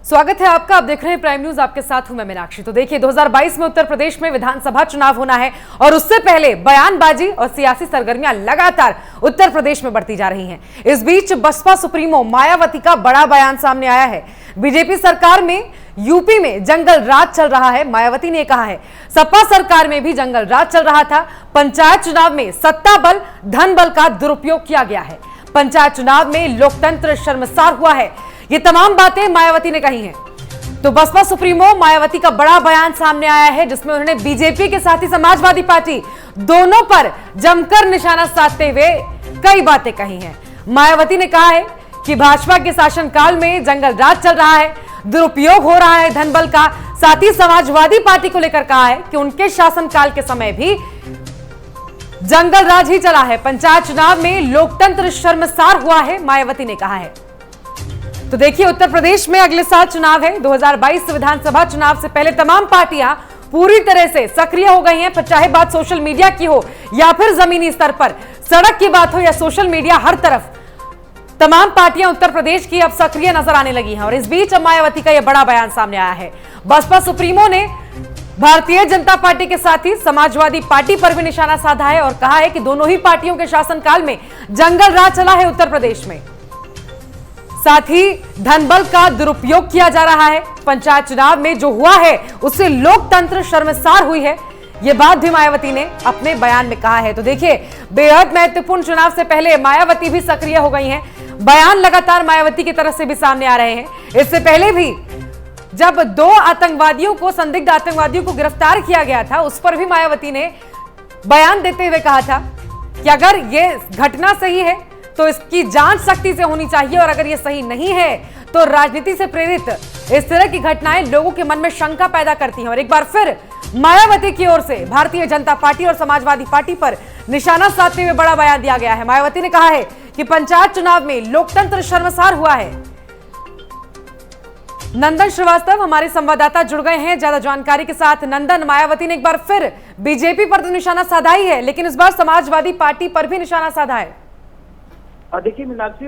स्वागत है आपका। आप देख रहे हैं प्राइम न्यूज, आपके साथ हूं मैं मीनाक्षी। तो देखिए 2022 में उत्तर प्रदेश में विधानसभा चुनाव होना है और उससे पहले बयानबाजी और सियासी सरगर्मियां लगातार उत्तर प्रदेश में बढ़ती जा रही हैं। इस बीच बसपा सुप्रीमो मायावती का बड़ा बयान सामने आया है। बीजेपी सरकार में यूपी में जंगल राज चल रहा है, मायावती ने कहा है। सपा सरकार में भी जंगल राज चल रहा था। पंचायत चुनाव में सत्ता बल धन बल का दुरुपयोग किया गया है। पंचायत चुनाव में लोकतंत्र शर्मसार हुआ है। ये तमाम बातें मायावती ने कही हैं। तो बसपा सुप्रीमो मायावती का बड़ा बयान सामने आया है, जिसमें उन्होंने बीजेपी के साथ ही समाजवादी पार्टी दोनों पर जमकर निशाना साधते हुए कई बातें कही हैं। मायावती ने कहा है कि भाजपा के शासनकाल में जंगल राज चल रहा है, दुरुपयोग हो रहा है धन बल का। साथ ही समाजवादी पार्टी को लेकर कहा है कि उनके शासनकाल के समय भी जंगल राज ही चला है। पंचायत चुनाव में लोकतंत्र शर्मसार हुआ है, मायावती ने कहा है। तो देखिए उत्तर प्रदेश में अगले साल चुनाव है। 2022 विधानसभा चुनाव से पहले तमाम पार्टियां पूरी तरह से सक्रिय हो गई हैं, चाहे बात सोशल मीडिया की हो या फिर जमीनी स्तर पर सड़क की बात हो या सोशल मीडिया, हर तरफ तमाम पार्टियां उत्तर प्रदेश की अब सक्रिय नजर आने लगी हैं। और इस बीच मायावती का यह बड़ा बयान सामने आया है। बसपा सुप्रीमो ने भारतीय जनता पार्टी के साथ ही समाजवादी पार्टी पर भी निशाना साधा है और कहा है कि दोनों ही पार्टियों के शासनकाल में जंगल राज चला है उत्तर प्रदेश में। साथ ही धन बल का दुरुपयोग किया जा रहा है। पंचायत चुनाव में जो हुआ है उससे लोकतंत्र शर्मसार हुई है। यह बात भी मायावती ने अपने बयान में कहा है। तो देखिए बेहद महत्वपूर्ण चुनाव से पहले मायावती भी सक्रिय हो गई हैं। बयान लगातार मायावती की तरफ से भी सामने आ रहे हैं। इससे पहले भी जब 2 आतंकवादियों को, संदिग्ध आतंकवादियों को गिरफ्तार किया गया था, उस पर भी मायावती ने बयान देते हुए कहा था कि अगर यह घटना सही है तो इसकी जांच सख्ती से होनी चाहिए और अगर ये सही नहीं है तो राजनीति से प्रेरित इस तरह की घटनाएं लोगों के मन में शंका पैदा करती हैं। और एक बार फिर मायावती की ओर से भारतीय जनता पार्टी और समाजवादी पार्टी पर निशाना साधते हुए बड़ा बयान दिया गया है। मायावती ने कहा है कि पंचायत चुनाव में लोकतंत्र शर्मसार हुआ है। नंदन श्रीवास्तव हमारे संवाददाता जुड़ गए हैं ज्यादा जानकारी के साथ। नंदन, मायावती ने एक बार फिर बीजेपी पर तो निशाना साधा ही है, लेकिन इस बार समाजवादी पार्टी पर भी निशाना साधा है। देखिए मीनाक्षी,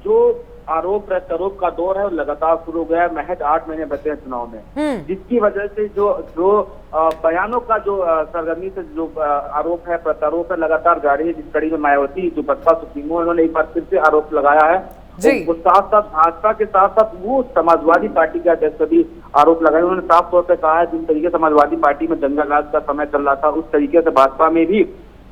जो आरोप प्रत्यारोप का दौर है वो लगातार शुरू हो गया है। महज 8 महीने बचे हैं चुनाव में, जिसकी वजह से जो बयानों का जो सरगर्मी से जो आरोप है प्रत्यारोप है लगातार जारी है। जिस कड़ी में मायावती जो बसपा सुप्रीमो उन्होंने एक बार फिर से आरोप लगाया है। वो साथ साथ भाजपा के साथ साथ वो समाजवादी पार्टी के अध्यक्ष भी आरोप लगाए। उन्होंने साफ तौर पर कहा है जिस तरीके से समाजवादी पार्टी में जंगल राज का समय चल रहा था, उस तरीके से भाजपा में भी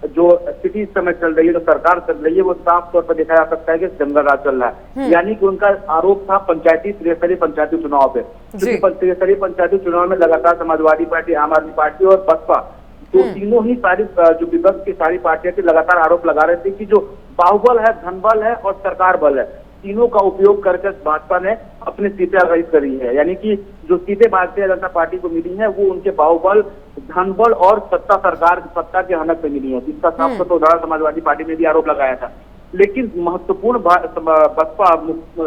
जो स्थिति इस समय चल रही है, जो सरकार चल रही है, वो साफ तौर पर देखा जा सकता है कि जंगल राज चल रहा है। यानी कि उनका आरोप था त्रिस्तरीय पंचायती चुनाव पे, क्योंकि त्रिस्तरीय पंचायती चुनाव में लगातार समाजवादी पार्टी, आम आदमी पार्टी और बसपा तो तीनों ही सारी जो विपक्ष की सारी पार्टियां थी लगातार आरोप लगा रहे थे कि जो बाहुबल है, धन बल है और सरकार बल है, तीनों का उपयोग करके भाजपा ने अपनी सीटें अर्जित करी है। यानी कि जो सीटें भारतीय जनता पार्टी को मिली है वो उनके बाहुबल, धनबल और सत्ता के हनक पे मिली है, जिसका साफ उदाहरण समाजवादी पार्टी ने भी आरोप लगाया था। लेकिन महत्वपूर्ण बसपा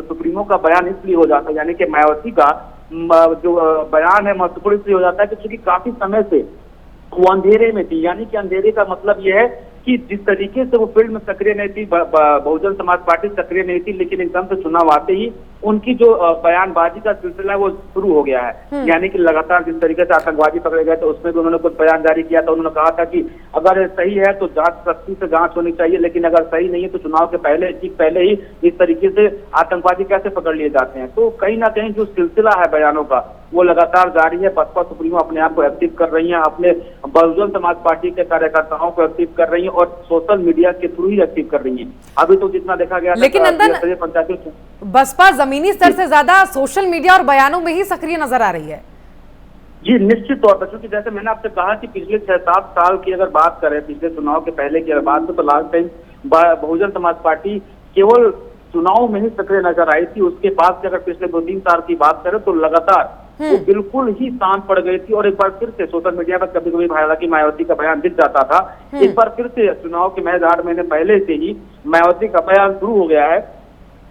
सुप्रीमो का बयान इसलिए हो जाता है, यानी कि मायावती का जो बयान है महत्वपूर्ण इसलिए हो जाता है कि चूंकि काफी समय से वो अंधेरे में थी। यानी कि अंधेरे का मतलब यह है कि जिस तरीके से वो फील्ड में सक्रिय नहीं थी, बहुजन समाज पार्टी सक्रिय नहीं थी, लेकिन एकदम से चुनाव आते ही उनकी जो बयानबाजी का सिलसिला है वो शुरू हो गया है। यानी कि लगातार जिस तरीके से आतंकवादी पकड़े गए थे उसमें भी उन्होंने कुछ बयान जारी किया था। उन्होंने कहा था कि अगर सही है तो सख्ती से जांच होनी चाहिए, लेकिन अगर सही नहीं है तो चुनाव के पहले ही इस तरीके से आतंकवादी कैसे पकड़ लिए जाते हैं। तो कहीं ना कहीं जो सिलसिला है बयानों का वो लगातार जारी है। बसपा सुप्रीमो अपने आप को एक्टिव कर रही है, अपने बहुजन समाज पार्टी के कार्यकर्ताओं को एक्टिव कर रही है और सोशल मीडिया के थ्रू ही एक्टिव कर रही है। अभी तो जितना देखा गया, लेकिन नंदन बसपा जमीनी स्तर से ज्यादा सोशल मीडिया और बयानों में ही सक्रिय नजर आ रही है। जी निश्चित तौर पर, क्योंकि जैसे मैंने आपसे कहा कि पिछले 6-7 साल की अगर बात करें, पिछले चुनाव के पहले की अगर बात करें तो last time Bahujan Samaj party केवल चुनाव में ही सक्रिय नजर आई थी। उसके बाद से अगर पिछले 2-3 साल की बात करें तो लगातार वो बिल्कुल ही शांत पड़ गई थी। और एक बार फिर से सोशल मीडिया पर कभी कभी हालांकि मायावती का बयान दिख जाता था, एक बार फिर से चुनाव के महज 8 महीने पहले से ही मायावती का बयान शुरू हो गया है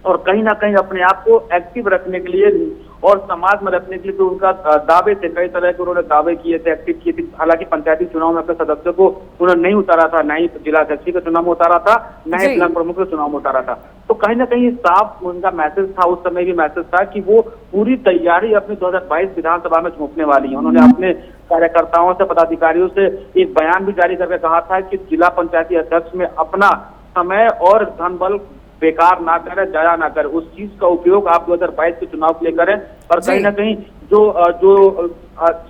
और कहीं ना कहीं अपने आप को एक्टिव रखने के लिए और समाज में रखने के लिए तो उनका दावे थे, कई तरह के उन्होंने दावे किए थे, एक्टिव किए थे। हालांकि पंचायती चुनाव में अपने सदस्यों को उन्होंने नहीं उतारा था, ना ही जिला अध्यक्ष के चुनाव में उतारा था, ना ही ब्लॉक प्रमुख के चुनाव में उतारा था। तो कहीं ना कहीं साफ उनका मैसेज था, उस समय भी मैसेज था कि वो पूरी तैयारी अपनी 2022 विधानसभा में झोंकने वाली है। उन्होंने अपने कार्यकर्ताओं से, पदाधिकारियों से एक बयान भी जारी करके कहा था कि जिला पंचायती अध्यक्ष में अपना समय और धन बल बेकार ना करें, जाया ना करें, उस चीज का उपयोग आप 2022 के चुनाव के लिए करें। और कहीं ना कहीं जो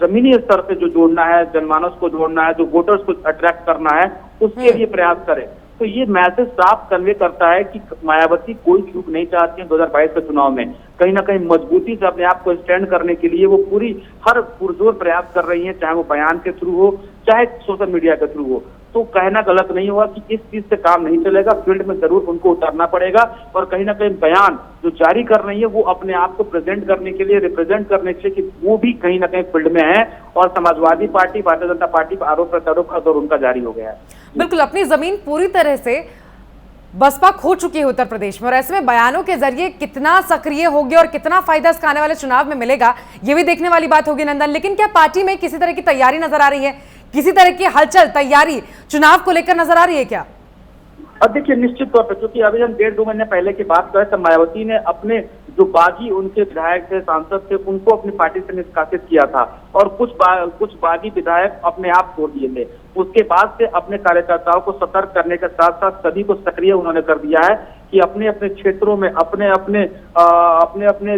जमीनी स्तर से जो जोड़ना है, जनमानस को जोड़ना है, जो वोटर्स को अट्रैक्ट करना है, उसके लिए प्रयास करें। तो ये मैसेज साफ कन्वे करता है कि मायावती कोई चूक नहीं चाहती है 2022 के चुनाव में। कहीं ना कहीं मजबूती से अपने आप को स्टैंड करने के लिए वो पूरी हर पुरजोर प्रयास कर रही है, चाहे वो बयान के थ्रू हो, चाहे सोशल मीडिया के थ्रू हो। तो कहना गलत नहीं होगा कि इस चीज से काम नहीं चलेगा, फील्ड में जरूर उनको उतरना पड़ेगा। और कहीं ना कहीं बयान जो जारी कर रही है वो अपने आप को प्रेजेंट करने के लिए, रिप्रेजेंट करने के लिए कि वो भी कहीं ना कहीं फील्ड में है। और समाजवादी पार्टी, भारतीय जनता पार्टी पर आरोप प्रत्यारोप का दौर उनका जारी हो गया है। बिल्कुल, अपनी जमीन पूरी तरह से बसपा खो चुकी है उत्तर प्रदेश में, और ऐसे में बयानों के जरिए कितना सक्रिय होगी और कितना फायदा इसका आने वाले चुनाव में मिलेगा, ये भी देखने वाली बात होगी नंदन। लेकिन क्या पार्टी में किसी तरह की तैयारी नजर आ रही है, किसी तरह की हलचल, तैयारी चुनाव को लेकर नजर आ रही है क्या? अब देखिए, निश्चित तौर पर, क्योंकि अभी हम 1.5-2 महीने पहले की बात करें तो मायावती ने अपने जो बागी उनके विधायक थे, सांसद थे, उनको अपनी पार्टी से निष्कासित किया था और कुछ बागी विधायक अपने आप छोड़ दिए थे। उसके बाद से अपने कार्यकर्ताओं को सतर्क करने के साथ साथ सभी को सक्रिय उन्होंने कर दिया है कि अपने अपने क्षेत्रों में अपने अपने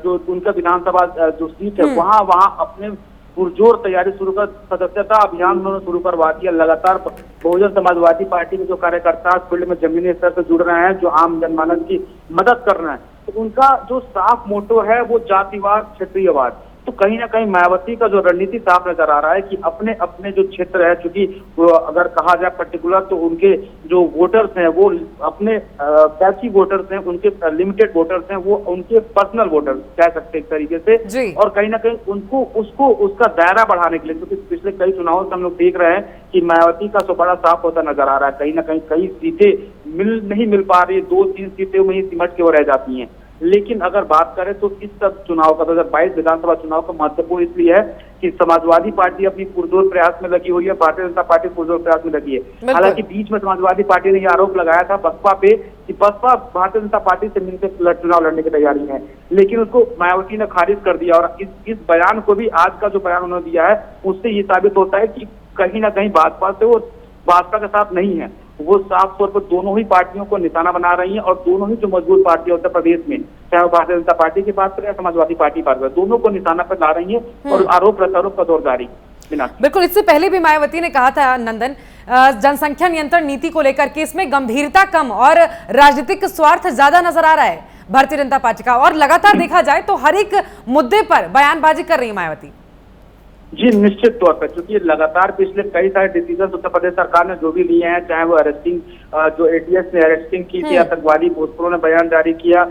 जो उनका विधानसभा जो सीट है वहां अपने पुरजोर तैयारी शुरू कर, सदस्यता अभियान उन्होंने शुरू करवा दिया। लगातार बहुजन समाजवादी पार्टी के जो कार्यकर्ता फील्ड में जमीनी स्तर से जुड़ रहे हैं, जो आम जनमानस की मदद कर रहे हैं, तो उनका जो साफ मोटो है वो जातिवाद, क्षेत्रीयवाद। तो कहीं ना कहीं मायावती का जो रणनीति साफ नजर आ रहा है कि अपने अपने जो क्षेत्र है, चूंकि अगर कहा जाए पर्टिकुलर तो उनके जो वोटर्स हैं वो अपने कैची वोटर्स हैं, उनके लिमिटेड वोटर्स हैं, वो उनके पर्सनल वोटर्स कह सकते हैं एक तरीके से। और कहीं ना कहीं उनको उसका दायरा बढ़ाने के लिए, क्योंकि पिछले कई चुनावों से हम लोग देख रहे हैं कि मायावती का बड़ा साफ होता नजर आ रहा है। कहीं ना कहीं कई सीटें नहीं मिल पा रही, 2-3 सीटें में ही सिमट के वो रह जाती हैं। लेकिन अगर बात करें तो इस सब चुनाव का 2022 विधानसभा चुनाव का महत्वपूर्ण इसलिए है कि समाजवादी पार्टी अपनी पुरजोर प्रयास में लगी हुई है, भारतीय जनता पार्टी पुरजोर प्रयास में लगी है। हालांकि बीच में समाजवादी पार्टी ने यह आरोप लगाया था बसपा पे कि बसपा भारतीय जनता पार्टी से मिलकर चुनाव लड़ने की तैयारी है, लेकिन उसको मायावती ने खारिज कर दिया। और इस बयान को भी, आज का जो बयान उन्होंने दिया है, उससे ये साबित होता है कि कहीं ना कहीं भाजपा से वो भाजपा के साथ नहीं है। वो साफ तौर पर दोनों ही पार्टियों को निशाना बना रही हैं और दोनों ही जो मजबूत पार्टी उत्तर प्रदेश में, चाहे वो भारतीय जनता पार्टी की बात करें या समाजवादी पार्टी की बात करें, दोनों को निशाना पर ला रही है और आरोप प्रत्यारोप का दौर जारी। बिल्कुल, इससे पहले भी मायावती ने कहा था नंदन, जनसंख्या नियंत्रण नीति को लेकर के इसमें गंभीरता कम और राजनीतिक स्वार्थ ज्यादा नजर आ रहा है भारतीय जनता पार्टी का, और लगातार देखा जाए तो हर एक मुद्दे पर बयानबाजी कर रही है मायावती। जी, निश्चित तौर पर, क्योंकि लगातार पिछले कई सारे डिसीजन उत्तर प्रदेश सरकार ने जो भी लिए हैं, चाहे वो अरेस्टिंग, जो एटीएस ने अरेस्टिंग की थी, आतंकवादी घुसखोरों ने बयान जारी किया,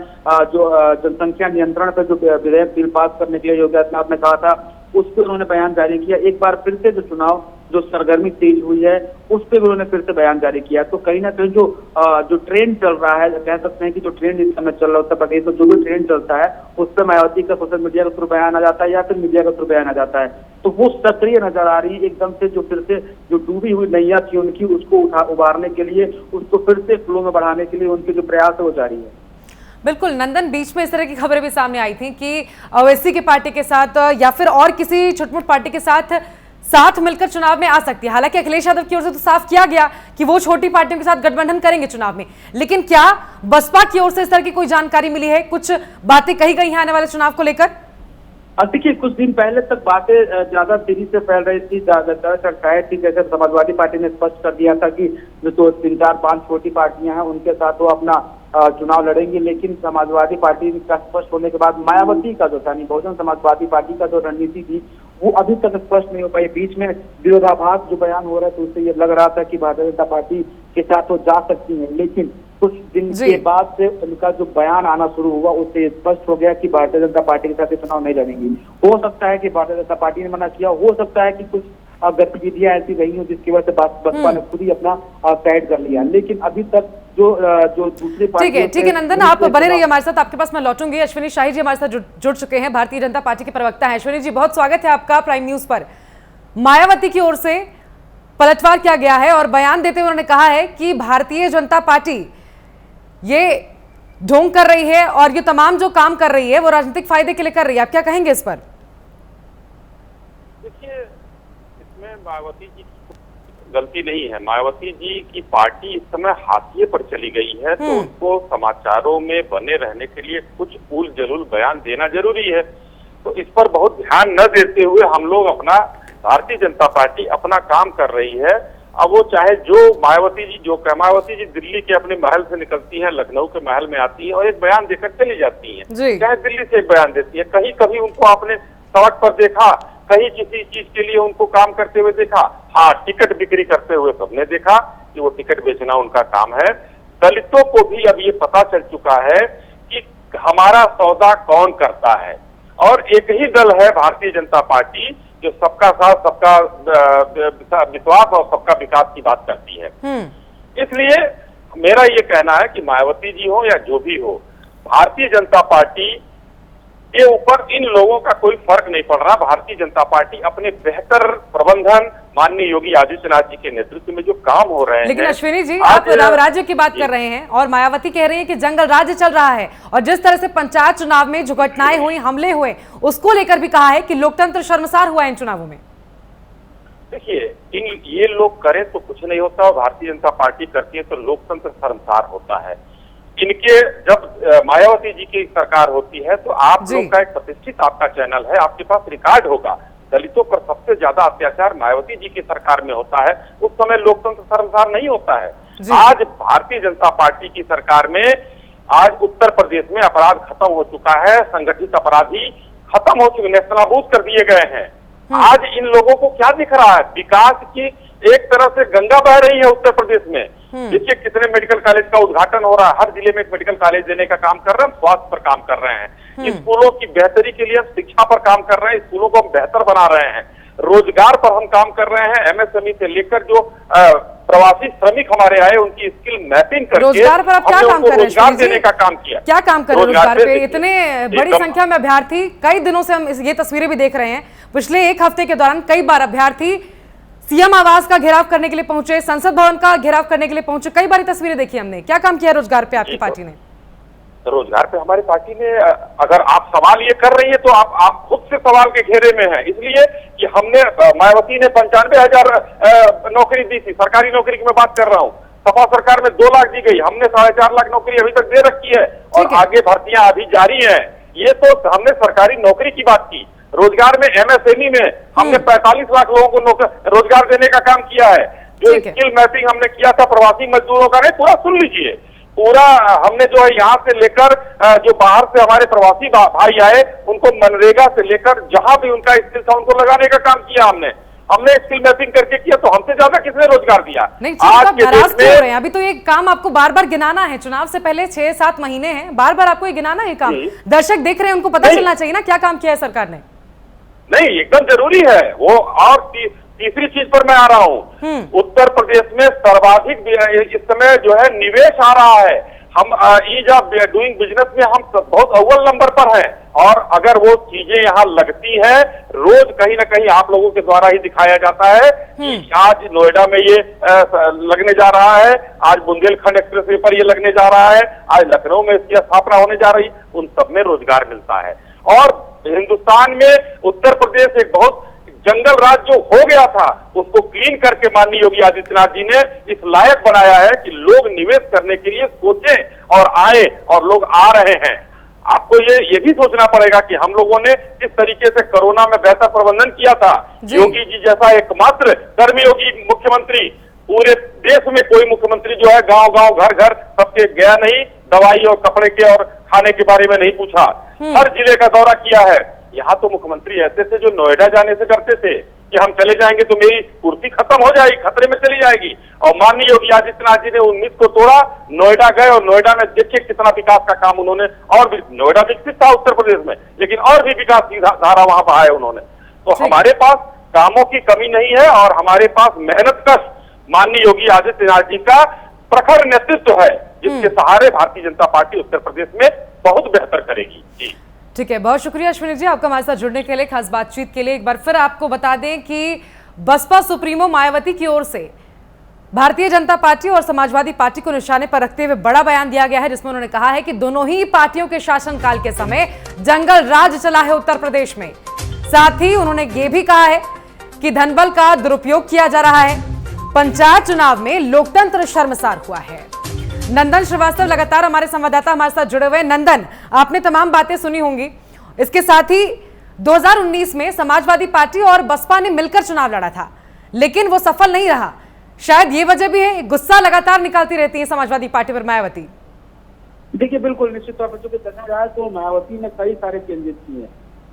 जो जनसंख्या नियंत्रण पर जो विधेयक बिल पास करने के लिए योगी आदित्यनाथ ने कहा था, उस पर उन्होंने बयान जारी किया। एक बार फिर से जो चुनाव जो सरगर्मी तेज हुई है उस पर भी उन्होंने फिर से बयान जारी किया। तो कहीं ना कहीं जो ट्रेंड चल रहा है, कह सकते हैं कि जो ट्रेंड इस समय चल रहा है उत्तर प्रदेश में, जो भी ट्रेंड चलता है उस पर मायावती का सोशल मीडिया के थ्रू बयान आ जाता है या फिर मीडिया के थ्रू बयान आ जाता है। तो वो सक्रिय नजर आ रही है एकदम से, जो फिर से जो डूबी हुई नैया थी उनकी, उसको उबारने के लिए, उसको फिर से फ्लो में बढ़ाने के लिए उनके जो प्रयास है वो जारी है। बिल्कुल नंदन, बीच में इस तरह की खबरें भी सामने आई थी कि ओवैसी की पार्टी के साथ या फिर और किसी छुटमुट पार्टी के साथ मिलकर चुनाव में आ सकती है। हालांकि अखिलेश यादव की ओर से तो साफ किया गया कि वो छोटी पार्टियों के साथ गठबंधन करेंगे चुनाव में, लेकिन क्या बसपा की ओर से इस तरह की कोई जानकारी मिली है, कुछ बातें कही गई हैं आने वाले चुनाव को लेकर? देखिए, कुछ दिन पहले तक बातें ज्यादा तेजी से फैल रही थी, ज्यादा चर्चाएं थी। जैसे समाजवादी पार्टी ने स्पष्ट कर दिया था कि जो 3-4-5 छोटी पार्टियां हैं उनके साथ वो अपना चुनाव लड़ेंगे, लेकिन समाजवादी पार्टी का स्पष्ट होने के बाद मायावती का जो था, बहुजन समाजवादी पार्टी का जो रणनीति थी वो अभी तक स्पष्ट नहीं हो पाई। बीच में विरोधाभास जो बयान हो रहा था उससे ये लग रहा था कि भारतीय जनता पार्टी के साथ वो जा सकती है, लेकिन कुछ दिन के बाद से उनका जो बयान आना शुरू हुआ उससे स्पष्ट हो गया कि भारतीय जनता पार्टी के साथ चुनाव नहीं लड़ेंगी। हो सकता है कि भारतीय जनता पार्टी ने मना किया, हो सकता है कि कुछ गतिविधियां ऐसी रही हो जिसकी वजह से बसपा ने खुद ही अपना साइड कर लिया। लेकिन अभी तक जो दूसरी पार्टी ठीक है नंदन, आप बने रहिए हमारे साथ, आपके पास मैं लौटूंगी। अश्विनी शाही जी हमारे साथ जुड़ चुके हैं, भारतीय जनता पार्टी के प्रवक्ता हैं। अश्विनी जी, बहुत स्वागत है आपका प्राइम न्यूज पर। मायावती की ओर से पलटवार किया गया है और बयान देते हुए उन्होंने कहा है कि भारतीय जनता पार्टी ये ढोंग कर रही है और ये तमाम जो काम कर रही है वो राजनीतिक फायदे के लिए कर रही है। आप क्या कहेंगे इस पर? देखिए, इसमें मायावती जी की गलती नहीं है। मायावती जी की पार्टी इस समय हाशिए पर चली गई है, तो उनको समाचारों में बने रहने के लिए कुछ उल जलूल बयान देना जरूरी है। तो इस पर बहुत ध्यान न देते हुए हम लोग अपना, भारतीय जनता पार्टी अपना काम कर रही है। अब वो चाहे जो मायावती जी दिल्ली के अपने महल से निकलती हैं, लखनऊ के महल में आती है और एक बयान देकर चली जाती हैं, चाहे दिल्ली से एक बयान देती है। कहीं कभी उनको आपने सड़क पर देखा, कहीं किसी चीज के लिए उनको काम करते हुए देखा? हाँ, टिकट बिक्री करते हुए सबने देखा कि वो टिकट बेचना उनका काम है। दलितों को भी अब ये पता चल चुका है कि हमारा सौदा कौन करता है, और एक ही दल है भारतीय जनता पार्टी जो सबका साथ, सबका विश्वास और सबका विकास की बात करती है। इसलिए मेरा ये कहना है कि मायावती जी हो या जो भी हो, भारतीय जनता पार्टी के ऊपर इन लोगों का कोई फर्क नहीं पड़ रहा। भारतीय जनता पार्टी अपने बेहतर प्रबंधन, माननीय योगी आदित्यनाथ जी के नेतृत्व में जो काम हो रहे हैं। लेकिन अश्विनी जी, आप राज्य की बात कर रहे हैं और मायावती कह रही है कि जंगल राज्य चल रहा है, और जिस तरह से पंचायत चुनाव में जो घटनाएं हुई, हमले हुए, उसको लेकर भी कहा है कि लोकतंत्र शर्मसार हुआ इन चुनावों में। देखिए, ये लोग करें तो कुछ नहीं होता, और भारतीय जनता पार्टी करती है तो लोकतंत्र शर्मसार होता है। इनके जब मायावती जी की सरकार होती है तो आप लोग का एक प्रतिष्ठित आपका चैनल है, आपके पास रिकॉर्ड होगा, दलितों पर सबसे ज्यादा अत्याचार मायावती जी की सरकार में होता है। उस समय लोकतंत्र शर्मसार नहीं होता है। आज भारतीय जनता पार्टी की सरकार में, आज उत्तर प्रदेश में अपराध खत्म हो चुका है, संगठित अपराधी खत्म हो चुके, नेस्तनाबूद कर दिए गए हैं। आज इन लोगों को क्या दिख रहा है? विकास की एक तरह से गंगा बह रही है उत्तर प्रदेश में। देखिए कितने मेडिकल कॉलेज का उद्घाटन हो रहा है, हर जिले में एक मेडिकल कॉलेज देने का काम कर रहे हैं, स्वास्थ्य पर काम कर रहे हैं, स्कूलों की बेहतरी के लिए शिक्षा पर काम कर रहे हैं, स्कूलों को हम बेहतर बना रहे हैं, रोजगार पर हम काम कर रहे हैं। एमएसएमई से लेकर जो प्रवासी श्रमिक हमारे आए, उनकी स्किल मैपिंग करके रोजगार पर आप क्या काम कर रहे हैं? रोजगार देने का काम किया। क्या काम कर रहे हैं रोजगार पे? इतने बड़ी संख्या में अभ्यर्थी, कई दिनों से हम ये तस्वीरें भी देख रहे हैं, पिछले एक हफ्ते के दौरान कई बार अभ्यर्थी सीएम आवास का घेराव करने के लिए पहुंचे, संसद भवन का घेराव करने के लिए पहुंचे, कई बार तस्वीरें देखी हमने। क्या काम किया रोजगार पे आपकी पार्टी ने? रोजगार पे हमारी पार्टी ने, अगर आप सवाल ये कर रही है तो आप खुद से सवाल के घेरे में हैं, इसलिए कि हमने, मायावती ने 95,000 नौकरी दी थी, सरकारी नौकरी की मैं बात कर रहा हूँ। सपा सरकार में 2 लाख दी गई, हमने 4.5 लाख नौकरी अभी तक दे रखी है, और आगे भर्तियां अभी जारी है। ये तो हमने सरकारी नौकरी की बात की। रोजगार में एमएसएमई में हमने 45 लाख लोगों को रोजगार देने का काम किया है। जो स्किल मैपिंग हमने किया था प्रवासी मजदूरों का, नहीं पूरा सुन लीजिए, पूरा हमने जो है यहाँ से लेकर जो बाहर से हमारे प्रवासी भाई आए, उनको मनरेगा से लेकर जहां भी उनका स्किल था उनको लगाने का काम किया हमने स्किल मैपिंग करके किया। तो हमसे ज्यादा किसने रोजगार दिया? आज के नाराज क्यों हो रहे हैं? अभी तो ये काम आपको बार बार गिनाना है, चुनाव से पहले 6-7 महीने हैं, बार बार आपको ये गिनाना है काम। दर्शक देख रहे हैं, उनको पता चलना चाहिए ना क्या काम किया है सरकार ने। नहीं, एकदम जरूरी है वो। और तीसरी चीज पर मैं आ रहा हूँ, उत्तर प्रदेश में सर्वाधिक इस समय जो है निवेश आ रहा है। हम ईज ऑफ डूइंग बिजनेस में हम बहुत अव्वल नंबर पर हैं, और अगर वो चीजें यहाँ लगती हैं, रोज कहीं ना कहीं आप लोगों के द्वारा ही दिखाया जाता है कि आज नोएडा में ये लगने जा रहा है, आज बुंदेलखंड एक्सप्रेसवे पर ये लगने जा रहा है, आज लखनऊ में इसकी स्थापना होने जा रही, उन सब में रोजगार मिलता है। और हिंदुस्तान में उत्तर प्रदेश एक बहुत जंगल राज्य जो हो गया था, उसको क्लीन करके माननीय योगी आदित्यनाथ जी ने इस लायक बनाया है कि लोग निवेश करने के लिए सोचें और आए, और लोग आ रहे हैं। आपको ये भी सोचना पड़ेगा कि हम लोगों ने जिस तरीके से कोरोना में बेहतर प्रबंधन किया था, योगी जी जैसा एकमात्र कर्मयोगी मुख्यमंत्री, पूरे देश में कोई मुख्यमंत्री जो है गांव गांव घर घर सबके गया नहीं, दवाई और कपड़े के और खाने के बारे में नहीं पूछा, हर जिले का दौरा किया है। यहाँ तो मुख्यमंत्री ऐसे थे जो नोएडा जाने से डरते थे कि हम चले जाएंगे तो मेरी कुर्सी खत्म हो जाएगी, खतरे में चली जाएगी। और माननीय योगी आदित्यनाथ जी ने उम्मीद को तोड़ा, नोएडा गए, और नोएडा में देखिए कितना विकास का काम उन्होंने, और भी नोएडा विकसित था उत्तर प्रदेश में, लेकिन और भी विकास की धारा वहां बहाए उन्होंने। तो हमारे पास कामों की कमी नहीं है और हमारे पास मेहनतकश माननीय योगी आदित्यनाथ जी का प्रखर नेतृत्व है, जिसके सहारे भारतीय जनता पार्टी उत्तर प्रदेश में बहुत बेहतर करेगी। जी ठीक है, बहुत शुक्रिया अश्विनी जी आपका हमारे साथ जुड़ने के लिए, खास बातचीत के लिए। एक बार फिर आपको बता दें कि बसपा सुप्रीमो मायावती की ओर से भारतीय जनता पार्टी और समाजवादी पार्टी को निशाने पर रखते हुए बड़ा बयान दिया गया है, जिसमें उन्होंने कहा है कि दोनों ही पार्टियों के शासनकाल के समय जंगल राज चला है उत्तर प्रदेश में। साथ ही उन्होंने ये भी कहा है कि धनबल का दुरुपयोग किया जा रहा है, पंचायत चुनाव में लोकतंत्र शर्मसार हुआ है। नंदन श्रीवास्तव लगातार हमारे संवाददाता हमारे साथ जुड़े हुए। नंदन, आपने तमाम बातें सुनी होंगी। इसके साथ ही 2019 में समाजवादी पार्टी और बसपा ने मिलकर चुनाव लड़ा था, लेकिन वो सफल नहीं रहा। शायद ये वजह भी है, गुस्सा लगातार निकालती रहती है समाजवादी पार्टी पर मायावती। देखिए बिल्कुल, निश्चित तौर पर चूंकि देखा जाए तो मायावती ने कई सारे चेंजेस किए हैं,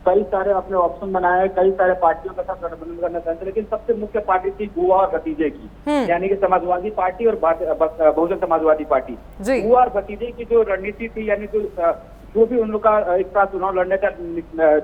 कई सारे अपने ऑप्शन बनाए, कई सारे पार्टियों के साथ गठबंधन करना चाहते, लेकिन सबसे मुख्य पार्टी थी बुआ और भतीजे की, यानी कि समाजवादी पार्टी और बहुजन समाजवादी पार्टी। बुआ और भतीजे की जो रणनीति थी, यानी जो भी उन लोग का एक साथ चुनाव लड़ने का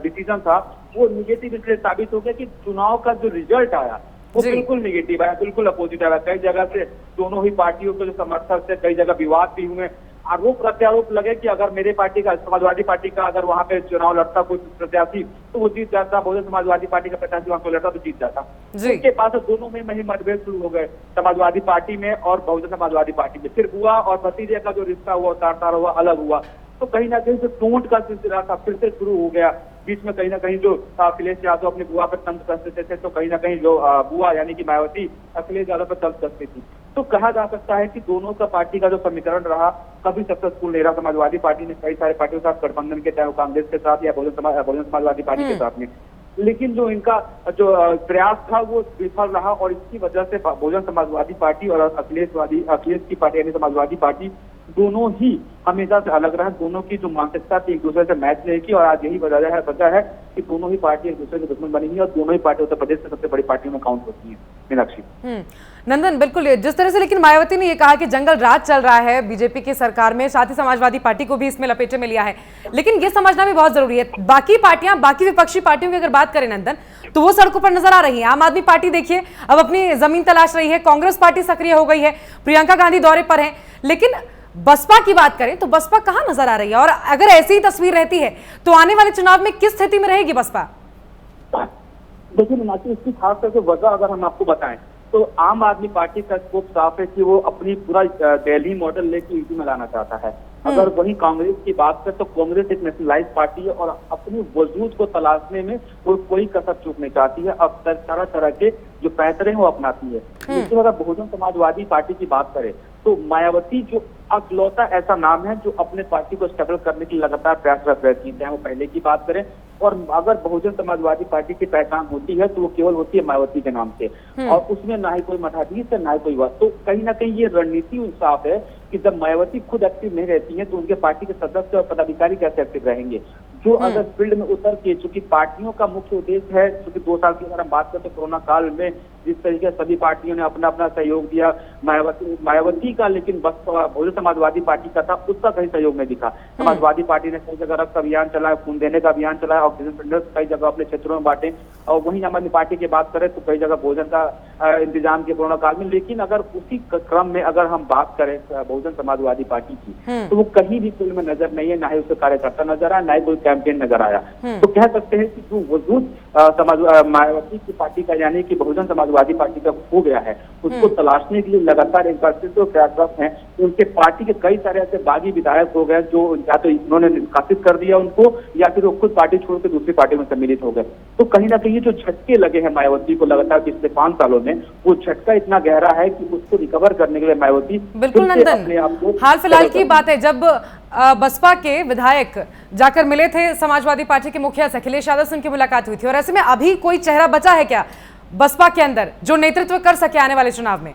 डिसीजन था, वो निगेटिव इसलिए साबित हो गया कि चुनाव का जो रिजल्ट आया वो बिल्कुल निगेटिव आया, बिल्कुल अपोजिट आया। कई जगह से दोनों ही पार्टियों के जो समर्थक से कई जगह विवाद भी हुए, आरोप प्रत्यारोप लगे कि अगर मेरे पार्टी का, समाजवादी पार्टी का अगर वहां पे चुनाव लड़ता कोई प्रत्याशी तो वो जीत जाता, बहुजन समाजवादी पार्टी का प्रत्याशी वहां पे लड़ता तो जीत जाता। उसके पास दोनों में ही मतभेद शुरू हो गए, समाजवादी पार्टी में और बहुजन समाजवादी पार्टी में। फिर बुआ और भतीजे का जो रिश्ता हुआ, तार हुआ, अलग हुआ, तो कहीं ना कहीं जो टोंट का सिलसिला था फिर से शुरू हो गया। बीच में कहीं ना कहीं जो अखिलेश यादव अपनी बुआ पर तंज कसते थे, तो कहीं ना कहीं जो बुआ यानी कि मायावती अखिलेश यादव पर तंज कसती थी। तो कहा जा सकता है कि दोनों का पार्टी का जो समीकरण रहा कभी सक्सेसफुल नहीं रहा। समाजवादी पार्टी ने कई सारे पार्टियों के साथ गठबंधन के, चाहे वो कांग्रेस के साथ या बहुजन समाजवादी पार्टी के साथ में, लेकिन जो इनका जो प्रयास था वो विफल रहा और इसकी वजह से बहुजन समाजवादी पार्टी और अखिलेश की पार्टी यानी समाजवादी पार्टी दोनों ही हमेशा से अलग रहे। दोनों की जो मानसिकता थी एक दूसरे से मैच नहीं की और आज यही वजह है कि दोनों ही पार्टी एक दूसरे के दुश्मन बनी है और दोनों ही पार्टी उत्तर प्रदेश में सबसे बड़ी पार्टियों में काउंट होती है। मीनाक्षी नंदन, बिल्कुल जिस तरह से लेकिन मायावती ने ये कहा कि जंगल राज चल रहा है बीजेपी की सरकार में, साथ ही समाजवादी पार्टी को भी इसमें लपेटे में लिया है, लेकिन ये समझना भी बहुत जरूरी है बाकी पार्टियां, बाकी विपक्षी पार्टियों की अगर बात करें नंदन, तो वो सड़कों पर नजर आ रही है। आम आदमी पार्टी देखिए अब अपनी जमीन तलाश रही है, कांग्रेस पार्टी सक्रिय हो गई है, प्रियंका गांधी दौरे पर है, लेकिन बसपा की बात करें तो बसपा कहां नजर आ रही है? और अगर ऐसी ही तस्वीर रहती है तो आने वाले चुनाव में किस स्थिति में रहेगी बसपा? देखिए मीनाक्षी, इसकी खास करके वजह अगर हम आपको बताएं तो आम आदमी पार्टी का स्कोप साफ है कि वो अपनी पूरा दिल्ली मॉडल लेके यूपी में लाना चाहता है। अगर वही कांग्रेस की बात करें तो कांग्रेस एक नेशनलाइज पार्टी है और अपनी वजूद को तलाशने में वो कोई कसर चूक नहीं चाहती है। अब तरह तरह के जो पैतरे हैं वो अपनाती है। लेकिन अगर बहुजन समाजवादी पार्टी की बात करें तो मायावती जो अकलौता ऐसा नाम है जो अपने पार्टी को स्टेबल करने की लगातार प्रयासरत रहती है, चाहे वो पहले की बात करें। और अगर बहुजन समाजवादी पार्टी की पहचान होती है तो वो केवल होती है मायावती के नाम से, और उसमें ना ही कोई मठाधीश है ना ही कोई बात। तो कहीं ना कहीं ये रणनीति साफ है कि जब मायावती खुद एक्टिव नहीं रहती है तो उनके पार्टी के सदस्य और पदाधिकारी कैसे एक्टिव रहेंगे। जो अगर फील्ड में उतर के, चूंकि पार्टियों का मुख्य उद्देश्य है, चूंकि 2 साल की अगर हम बात करें तो कोरोना काल में जिस तरीके से सभी पार्टियों ने अपना अपना सहयोग दिया मायावती का, लेकिन बहुजन समाजवादी पार्टी का था उसका कहीं सहयोग नहीं दिखा। समाजवादी पार्टी ने कई जगह रक्त अभियान चलाया, खून देने का अभियान चलाया, ऑक्सीजन सिलेंडर कई जगह अपने क्षेत्रों में बांटे। और वहीं आम आदमी पार्टी की बात करें तो कई जगह भोजन का इंतजाम किया कोरोना काल में। लेकिन अगर उसी क्रम में अगर हम बात करें बहुजन समाजवादी पार्टी की तो वो कहीं भी फील्ड में नजर नहीं है, ना ही उसके कार्यकर्ता नजर आया, ना ही कोई कैंपेन नजर आया। तो कह सकते हैं कि जो वजूद मायावती की पार्टी का यानी कि बहुजन समाजवादी पार्टी का हो गया है उसको तलाशने के लिए लगातार एक बार फिर से प्रयासरत हैं। उनके पार्टी के कई सारे ऐसे बागी विधायक हो गए जो या तो उन्होंने निष्कासित कर दिया उनको, या फिर वो खुद पार्टी छोड़ के दूसरी पार्टी में सम्मिलित हो गए। तो कहीं ना कहीं जो झटके लगे हैं मायावती को लगातार पिछले 5 सालों में, वो झटका इतना गहरा है कि उसको रिकवर करने के लिए मायावती बिल्कुल नंदन, हाल फिलहाल की बात है जब बसपा के विधायक जाकर मिले थे समाजवादी पार्टी के मुखिया अखिलेश यादव से, उनकी मुलाकात हुई थी, और ऐसे में अभी कोई चेहरा बचा है क्या बसपा के अंदर जो नेतृत्व कर सके आने वाले चुनाव में?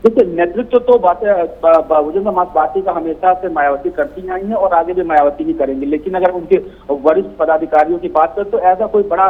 देखिए, नेतृत्व तो बहुजन समाज पार्टी का हमेशा से मायावती करती आई है और आगे भी मायावती ही करेंगे। लेकिन अगर उनके वरिष्ठ पदाधिकारियों की बात करें तो ऐसा कोई बड़ा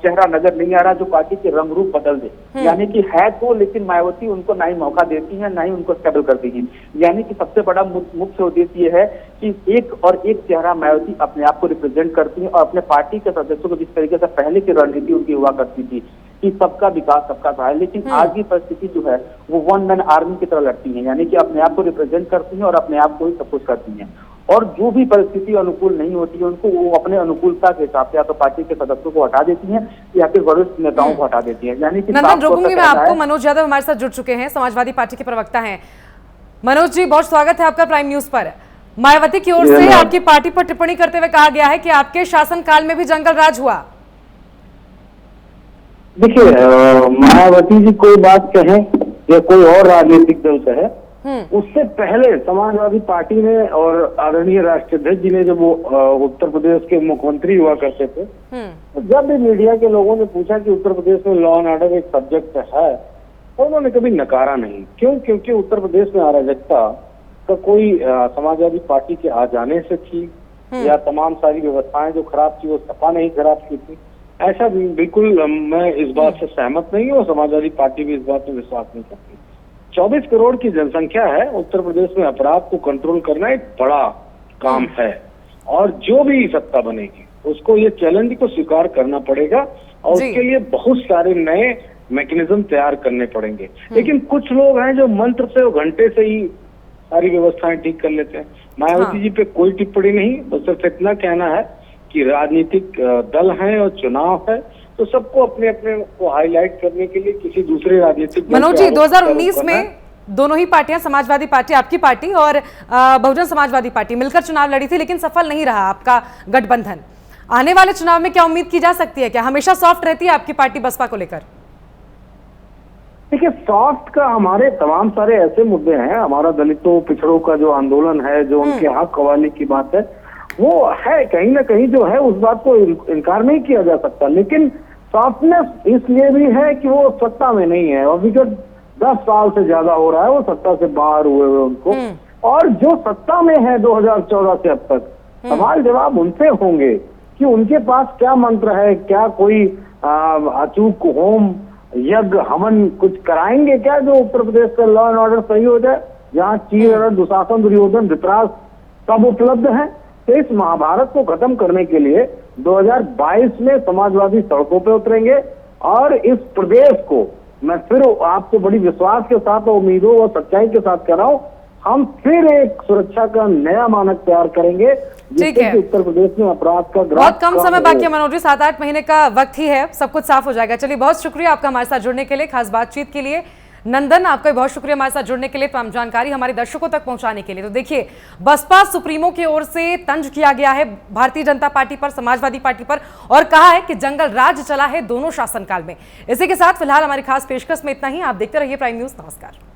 चेहरा नजर नहीं आ रहा जो पार्टी के रंग रूप बदल दे। यानी कि है तो, लेकिन मायावती उनको ना ही मौका देती है ना ही उनको स्टेबल करती है। यानी कि सबसे बड़ा मुख्य उद्देश्य ये है कि एक और एक चेहरा मायावती अपने आप को रिप्रेजेंट करती है और अपने पार्टी के सदस्यों को जिस तरीके से पहले की रणनीति उनकी हुआ करती थी कि सबका विकास सबका सहाय, लेकिन आज की परिस्थिति जो है वो वन मैन आर्मी की तरह लड़ती है, यानी कि अपने आप को रिप्रेजेंट करती हैं और अपने आप को ही सब कुछ करती हैं, और जो भी परिस्थिति अनुकूल नहीं होती है उनको वो अपने अनुकूलता के हिसाब से या तो पार्टी के सदस्यों को हटा देती हैं या फिर वरिष्ठ नेताओं को हटा देती हैं। यानी कि नंदन, रोकूंगी मैं आपको। मनोज यादव हमारे साथ जुड़ चुके हैं, समाजवादी पार्टी के प्रवक्ता हैं। मनोज जी, बहुत स्वागत है आपका प्राइम न्यूज पर। मायावती की ओर से आपकी पार्टी पर टिप्पणी करते हुए कहा गया है कि आपके शासनकाल में भी जंगल राज हुआ। देखिए, मायावती जी कोई बात कहें या कोई और राजनीतिक दल कहे, उससे पहले समाजवादी पार्टी ने और आदरणीय राष्ट्राध्यक्ष जी ने जब वो उत्तर प्रदेश के मुख्यमंत्री हुआ करते थे, तो जब भी मीडिया के लोगों ने पूछा कि उत्तर प्रदेश में लॉ एंड ऑर्डर एक सब्जेक्ट है, तो उन्होंने कभी नकारा नहीं। क्यों? क्योंकि उत्तर प्रदेश में अराजकता का कोई समाजवादी पार्टी के आ जाने से थी या तमाम सारी व्यवस्थाएं जो खराब थी वो सपा नहीं खराब की थी, ऐसा बिल्कुल मैं इस बात से सहमत नहीं हूँ। समाजवादी पार्टी भी इस बात में विश्वास नहीं करती। 24 करोड़ की जनसंख्या है, उत्तर प्रदेश में अपराध को कंट्रोल करना एक बड़ा काम है, और जो भी सत्ता बनेगी उसको ये चैलेंज को स्वीकार करना पड़ेगा और उसके लिए बहुत सारे नए मैकेनिज्म तैयार करने पड़ेंगे। लेकिन कुछ लोग हैं जो मंत्र से और घंटे से ही सारी व्यवस्थाएं ठीक कर लेते हैं। मायावती जी पे कोई टिप्पणी नहीं, बस सिर्फ इतना कहना है कि राजनीतिक दल हैं और चुनाव है, तो सबको अपने अपने को हाईलाइट करने के लिए किसी दूसरे राजनीतिक। मनोज जी, 2019 में दोनों ही पार्टियां, समाजवादी पार्टी, आपकी पार्टी और बहुजन समाजवादी पार्टी मिलकर चुनाव लड़ी थी, लेकिन सफल नहीं रहा आपका गठबंधन। आने वाले चुनाव में क्या उम्मीद की जा सकती है? क्या हमेशा सॉफ्ट रहती है आपकी पार्टी बसपा को लेकर? देखिए, सॉफ्ट का हमारे तमाम सारे ऐसे मुद्दे हैं। हमारा दलितों पिछड़ों का जो आंदोलन है, जो उनके हक कवाली की बात है, वो है कहीं ना कहीं जो है, उस बात को इनकार नहीं किया जा सकता। लेकिन सॉफ्टनेस इसलिए भी है कि वो सत्ता में नहीं है, और विगत 10 साल से ज्यादा हो रहा है वो सत्ता से बाहर हुए उनको, और जो सत्ता में है 2014 से अब तक, सवाल जवाब उनसे होंगे कि उनके पास क्या मंत्र है, क्या कोई अचूक होम यज्ञ हवन कुछ कराएंगे क्या जो उत्तर प्रदेश का लॉ एंड ऑर्डर सही हो जाए, जहाँ चीर, दुशासन, दुर्योधन, धृतराष्ट्र सब उपलब्ध है। तो इस महाभारत को खत्म करने के लिए 2022 में समाजवादी सड़कों पे उतरेंगे, और इस प्रदेश को मैं फिर आपको बड़ी विश्वास के साथ और उम्मीदों और सच्चाई के साथ कह रहा हूँ, हम फिर एक सुरक्षा का नया मानक तैयार करेंगे, जिससे कि उत्तर प्रदेश में अपराध का बहुत कम समय बाकी है मनोज जी, 7-8 महीने का वक्त ही है, सब कुछ साफ हो जाएगा। चलिए, बहुत शुक्रिया आपका हमारे साथ जुड़ने के लिए, खास बातचीत के लिए। नंदन, आपका बहुत शुक्रिया हमारे साथ जुड़ने के लिए, तमाम जानकारी हमारे दर्शकों तक पहुंचाने के लिए। तो देखिए, बसपा सुप्रीमो की ओर से तंज किया गया है भारतीय जनता पार्टी पर, समाजवादी पार्टी पर, और कहा है कि जंगल राज चला है दोनों शासनकाल में। इसी के साथ फिलहाल हमारी खास पेशकश में इतना ही। आप देखते रहिए प्राइम न्यूज। नमस्कार।